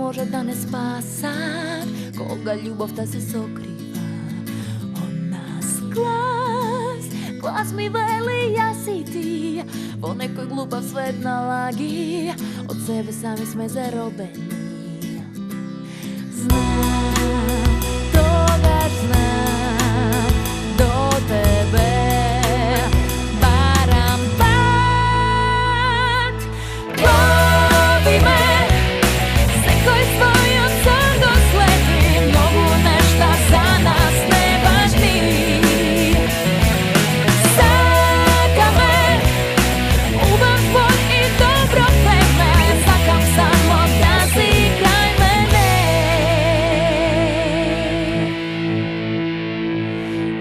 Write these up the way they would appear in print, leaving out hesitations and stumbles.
може да не спасат, кога љубовта се сокрива од нас. Глас ми вели јас и ти, во некој глупав свет на лаги, од себе сами сме заробени. Знам, тогаш знам, до тебе барам пат. Лови ме, секој својот сон го следи, многу нешта за нас не важни. Сакаме убав спорт и добро време, сакам само да си крај мене.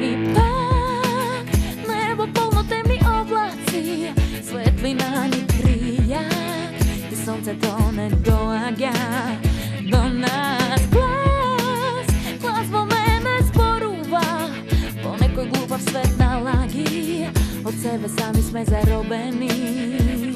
И пак небо полно темни облаци, светлина ни крија, и сонцето не доаѓа до нас. Глас во мене зборува, во некој глупав свет на лаги, од себе сами сме заробени.